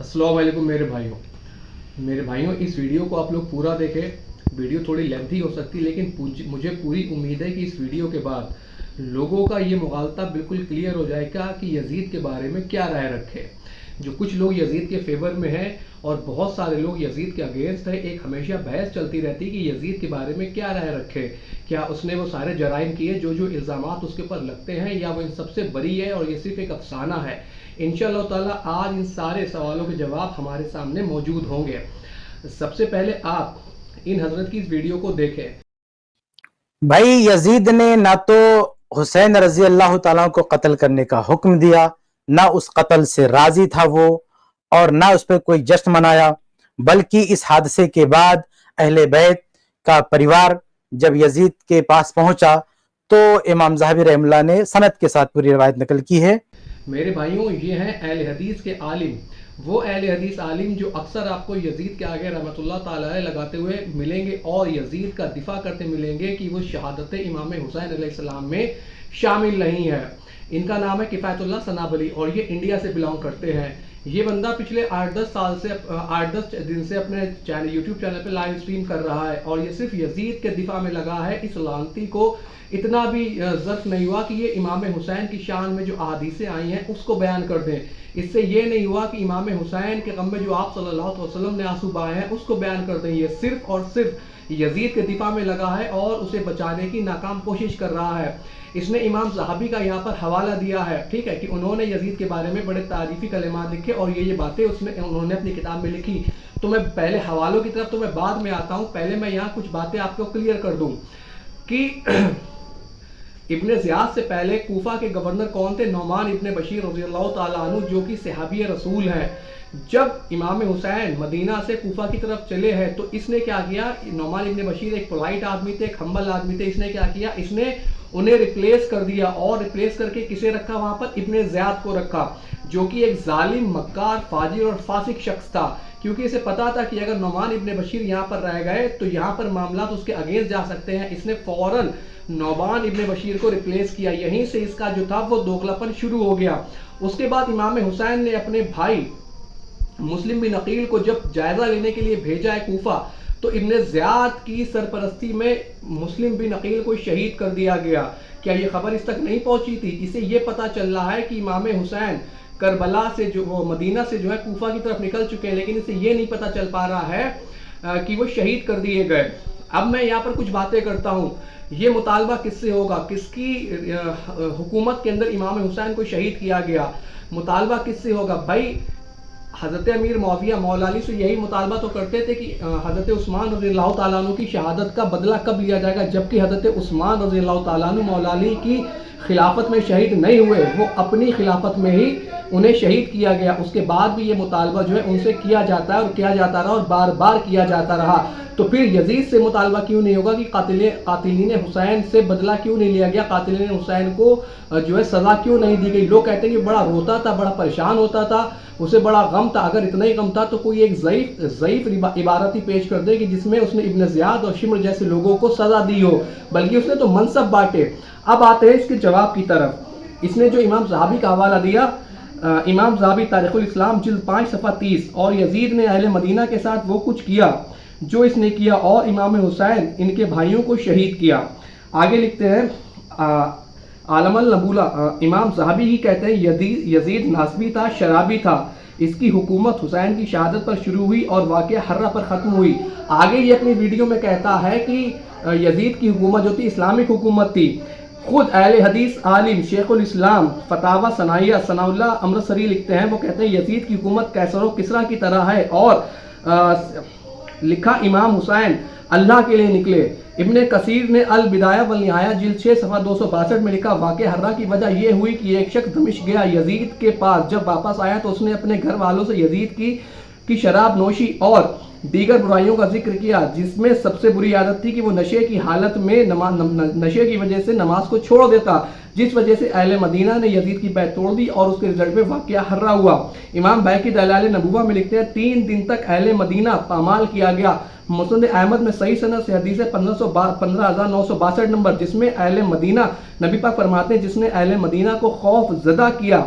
अस्सलाम वालेकुम मेरे भाइयों, इस वीडियो को आप लोग पूरा देखें। वीडियो थोड़ी लेंथी हो सकती है, लेकिन मुझे पूरी उम्मीद है कि इस वीडियो के बाद लोगों का ये मुगालता बिल्कुल क्लियर हो जाएगा कि यजीद के बारे में क्या राय रखे। जो कुछ लोग यजीद के फेवर में हैं और बहुत सारे लोग यजीद के अगेंस्ट है। एक हमेशा बहस चलती रहती कि यजीद के बारे में क्या राय रखे, क्या उसने वो सारे जराइम किए जो इल्ज़ामात उसके ऊपर लगते हैं, या वो इन सबसे बरी है और ये सिर्फ एक अफसाना है। इंशाअल्लाह ताला आज इन सारे सवालों के जवाब हमारे सामने मौजूद होंगे। सबसे पहले आप इन हजरत की इस वीडियो को देखें। भाई यजीद ने ना तो हुसैन रजी अल्लाह ताला को कत्ल करने का हुक्म दिया, ना उस कत्ल से राजी था वो, और ना उस पर कोई जश्न मनाया। बल्कि इस हादसे के बाद अहले बैत का परिवार जब यजीद के पास पहुंचा तो इमाम ज़हाबी रहमतुल्लाह ने सनद के साथ पूरी रवायत नकल की है। मेरे भाइयों, ये हैं अहले हदीस के आलिम, वो अहले हदीस आलिम जो अक्सर आपको यजीद के आगे रहमतुल्लाह ताला अलैह लगाते हुए मिलेंगे और यजीद का दिफा करते मिलेंगे कि वो शहादत इमाम हुसैन अलैहिस्सलाम में शामिल नहीं है। इनका नाम है किफ़ायतुल्लाह सनाबली और ये इंडिया से बिलोंग करते हैं। ये बंदा पिछले 8-10 दिन से अपने यूट्यूब चैनल पे लाइव स्ट्रीम कर रहा है और ये सिर्फ यजीद के दिफा में लगा है। इस लानती को इतना भी ज़र्फ नहीं हुआ कि ये इमाम हुसैन की शान में जो अहादीसें आई हैं उसको बयान कर दें। इससे ये नहीं हुआ कि इमाम हुसैन के गम में जो आप सल्लल्लाहु अलैहि वसल्लम ने आंसू बहाए हैं उसको बयान कर दें। ये सिर्फ और सिर्फ यजीद के दिफा में लगा है और उसे बचाने की नाकाम कोशिश कर रहा है। इसने इमाम ज़हाबी का यहाँ पर हवाला दिया है, ठीक है, कि उन्होंने यजीद के बारे में बड़े तारीफ़ी कलिमात लिखे और ये बातें उन्होंने अपनी किताब में लिखी। तो मैं पहले हवालों की तरफ तो मैं बाद में आता हूँ। पहले मैं यहाँ कुछ बातें आपको क्लियर कर दूँ कि इब्ने ज़ियाद से पहले कूफा के गवर्नर कौन थे? नौमान इब्ने बशीर रज़ियल्लाहु ताला अन्हु, जो कि सहाबी रसूल हैं। जब इमाम हुसैन मदीना से कूफा की तरफ चले हैं तो इसने क्या किया? नौमान इब्ने बशीर एक पोलाइट आदमी थे, एक हम्बल आदमी थे। इसने क्या किया? इसने उन्हें रिप्लेस कर दिया और रिप्लेस करके किसे रखा वहां पर? इब्ने ज़ियाद को रखा, जो कि एक जालिम, मक्कार, फाजिर और फासिक शख्स था। क्योंकि इसे पता था कि अगर नौमान इब्ने बशीर यहाँ पर रह गए तो यहाँ पर मामला तो उसके अगेंस्ट जा सकते हैं। इसने फौरन नौमान इब्ने बशीर को रिप्लेस किया। यहीं से इसका जो था वो दोगलापन शुरू हो गया। उसके बाद इमाम हुसैन ने अपने भाई मुस्लिम बिन अकील को जब जायजा लेने के लिए भेजा है कूफा, तो इब्ने ज़ियाद की सरपरस्ती में मुस्लिम बिन अकील को शहीद कर दिया गया। क्या ये खबर इस तक नहीं पहुंची थी? इसे ये पता चल रहा है कि इमाम हुसैन करबला से जो वो मदीना से जो है कूफा की तरफ निकल चुके हैं, लेकिन इसे ये नहीं पता चल पा रहा है कि वो शहीद कर दिए गए। अब मैं यहाँ पर कुछ बातें करता हूँ। ये मुतालबा किससे होगा? किसकी हुकूमत के अंदर इमाम हुसैन को शहीद किया गया? मुतालबा किससे होगा? भाई हज़रत अमीर मौविया मौला अली से यही मुतालबा तो करते थे कि हज़रत उस्मान रज़ियल्लाहु ताला अन्हु की शहादत का बदला कब लिया जाएगा, जबकि हज़रत उस्मान रज़ियल्लाहु ताला अन्हु मौला अली की खिलाफत में शहीद नहीं हुए, वो अपनी खिलाफत में ही उन्हें शहीद किया गया। उसके बाद भी ये मुतालबा जो है उनसे किया जाता है और किया जाता रहा और बार बार किया जाता रहा। तो फिर यजीद से मुतालबा क्यों नहीं होगा कि कातिलीन हुसैन से बदला क्यों नहीं लिया गया? कातिलीन हुसैन को जो है सज़ा क्यों नहीं दी गई? लोग कहते हैं कि बड़ा रोता था, बड़ा परेशान होता था, उसे बड़ा गम था। अगर इतना ही गम था तो कोई एक ज़ईफ़ इबारत ही पेश कर दे कि जिसमें उसने इब्ने ज़ियाद और शिमर जैसे लोगों को सज़ा दी हो, बल्कि उसने तो मनसब बांटे। अब आते हैं इसके जवाब की तरफ। इसने जो इमाम ज़हाबी का हवाला दिया, इमाम ज़हाबी तारीख़ुल इस्लाम जिल्द 5 सफ़ा 30, और यजीद ने अहले मदीना के साथ वो कुछ किया जो इसने किया और इमाम हुसैन इनके भाइयों को शहीद किया। आगे लिखते हैं आलमल नबूला, इमाम ज़हाबी ही कहते हैं यजीद नासबी था, शराबी था। इसकी हुकूमत हुसैन की शहादत पर शुरू हुई और वाक़या हर्रा पर ख़त्म हुई। आगे ये अपनी वीडियो में कहता है कि यजीद की हुकूमत जो थी इस्लामिक हुकूमत थी। खुद अहले हदीस आलिम शेखुल इस्लाम फतावा सनाइया सनाउल्लाह अमृतसरी लिखते हैं, वो कहते हैं यजीद की हुकूमत कैसर व किसरा की तरह है। और लिखा इमाम हुसैन अल्लाह के लिए निकले। इब्ने कसीर ने अल बिदाया वल निहाया जिल्द 6 सफ़ा 262 में लिखा, वाक़या हर्रा की वजह यह हुई कि एक शख्स दमिश्क गया यजीद के पास। जब वापस आया तो उसने अपने घर वालों से यजीद की शराब नोशी और दीगर बुराइयों का जिक्र किया, जिसमें सबसे बुरी आदत थी कि वो नशे की हालत में नशे की वजह से नमाज को छोड़ देता, जिस वजह से अहले मदीना ने यजीद की बैत तोड़ दी और उसके रिजल्ट में वाक़या हर्रा हुआ। इमाम बैकी दलाल नबुवा में लिखते हैं 3 दिन तक अहले मदीना पामाल किया गया। मुस्नद अहमद में सही सनद से हदीस है 15,962 नंबर, जिसमें अहले मदीना, नबी पाक फरमाते हैं, जिसने अहले मदीना को खौफ ज़दा किया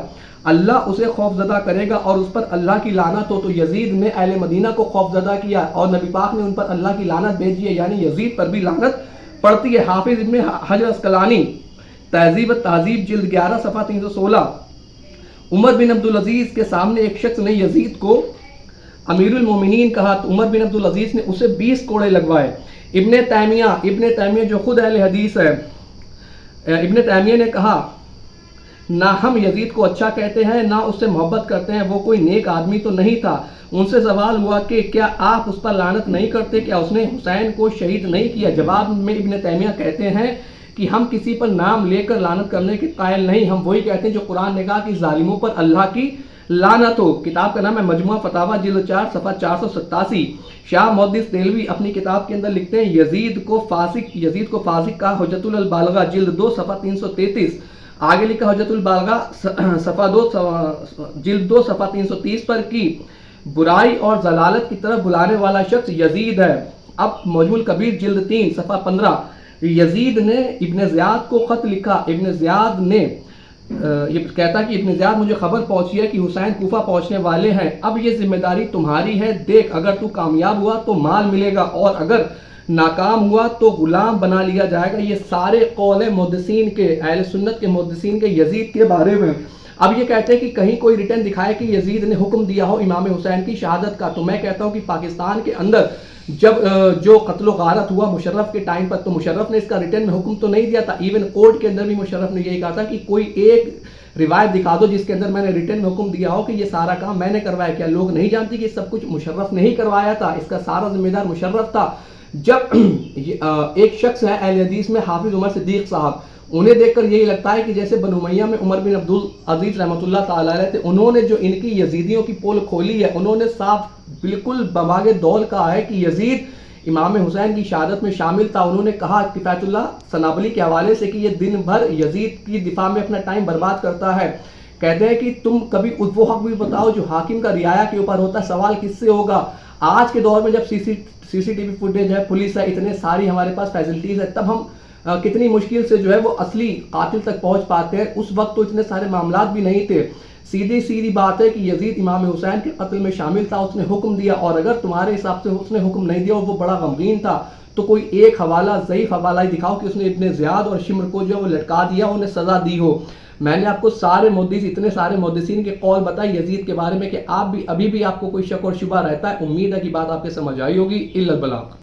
اللہ اسے خوف زدہ کرے گا اور اس پر اللہ کی لعنت ہو. تو یزید نے اہل مدینہ کو خوف زدہ کیا اور نبی پاک نے ان پر اللہ کی لعنت بھیجی ہے, یعنی یزید پر بھی لعنت پڑتی ہے. حافظ ابن حجر اسقلانی تہذیب التہذیب جلد 11 صفحہ 316. عمر بن عبدالعزیز کے سامنے ایک شخص نے یزید کو امیر المومنین کہا تو عمر بن عبدالعزیز نے اسے 20 کوڑے لگوائے. ابن تیمیہ جو خود اہل حدیث ہے, ابن تیمیہ نے کہا نہ ہم یزید کو اچھا کہتے ہیں نہ اس سے محبت کرتے ہیں, وہ کوئی نیک آدمی تو نہیں تھا. ان سے سوال ہوا کہ کیا آپ اس پر لعنت نہیں کرتے, کیا اس نے حسین کو شہید نہیں کیا؟ جواب میں ابن تیمیہ کہتے ہیں کہ ہم کسی پر نام لے کر لعنت کرنے کے قائل نہیں, ہم وہی کہتے ہیں جو قرآن نے کہا کہ ظالموں پر اللہ کی لعنت ہو. کتاب کا نام ہے مجموعہ فتاوی جلد 4 صفحہ 487. شاہ محدث دہلوی اپنی کتاب کے اندر لکھتے ہیں یزید کو فاسق کہا حجت البالغہ جلد 2 صفحہ 333. آگے لکھا حجت البالغہ صفحہ 2 جلد 2 صفحہ 330 پر کی برائی اور ضلالت کی طرف بلانے والا شخص یزید ہے. اب معجم الکبیر جلد 3 صفحہ 15. یزید نے ابن زیاد کو خط لکھا. ابن زیاد نے یہ کہتا کہ ابن زیاد مجھے خبر پہنچی ہے کہ حسین کوفہ پہنچنے والے ہیں, اب یہ ذمہ داری تمہاری ہے. دیکھ اگر تو کامیاب ہوا تو مال ملے گا اور اگر ناکام ہوا تو غلام بنا لیا جائے گا. یہ سارے قول محدثین کے, اہل سنت کے محدثین کے یزید کے بارے میں. اب یہ کہتے ہیں کہ کہیں کوئی ریٹن دکھائے کہ یزید نے حکم دیا ہو امام حسین کی شہادت کا, تو میں کہتا ہوں کہ پاکستان کے اندر جب جو قتل و غارت ہوا مشرف کے ٹائم پر, تو مشرف نے اس کا ریٹن میں حکم تو نہیں دیا تھا. ایون کورٹ کے اندر بھی مشرف نے یہی کہا تھا کہ کوئی ایک روایت دکھا دو جس کے اندر میں نے ریٹن میں حکم دیا ہو کہ یہ سارا کام میں نے کروایا. کیا لوگ نہیں جانتے کہ سب کچھ مشرف نے ہی کروایا تھا؟ اس کا سارا ذمہ دار مشرف تھا. جب ایک شخص ہے اہل حدیث میں حافظ عمر صدیق صاحب, انہیں دیکھ کر یہی لگتا ہے کہ جیسے بنو امیہ میں عمر بن عبدالعزیز رحمۃ اللہ تعالی علیہ تھے, انہوں نے جو ان کی یزیدیوں کی پول کھولی ہے, انہوں نے صاف بالکل بماغ دول کہا ہے کہ یزید امام حسین کی شہادت میں شامل تھا. انہوں نے کہا کفایت اللہ سنابلی کے حوالے سے کہ یہ دن بھر یزید کی دفاع میں اپنا ٹائم برباد کرتا ہے. کہتے ہیں کہ تم کبھی وہ حق بھی بتاؤ جو حاکم کا رعایا کے اوپر ہوتا ہے, سوال کس سے ہوگا؟ آج کے دور میں جب سی سی ٹی وی فوٹیج ہے, پولیس ہے, اتنے ساری ہمارے پاس فیسلٹیز ہے, تب ہم کتنی مشکل سے جو ہے وہ اصلی قاتل تک پہنچ پاتے ہیں. اس وقت تو اتنے سارے معاملات بھی نہیں تھے. سیدھی بات ہے کہ یزید امام حسین کے قتل میں شامل تھا, اس نے حکم دیا, اور اگر تمہارے حساب سے اس نے حکم نہیں دیا اور وہ بڑا غمگین تھا تو کوئی ایک حوالہ, ضعیف حوالہ ہی دکھاؤ کہ اس نے ابن زیاد اور شمر کو جو ہے وہ لٹکا دیا, انہیں سزا دی ہو. میں نے آپ کو اتنے سارے محدثین کے قول بتائے یزید کے بارے میں کہ آپ بھی ابھی بھی آپ کو کوئی شک اور شبہ رہتا ہے. امید ہے کہ بات آپ کے سمجھ آئی ہوگی. الا البلاغ.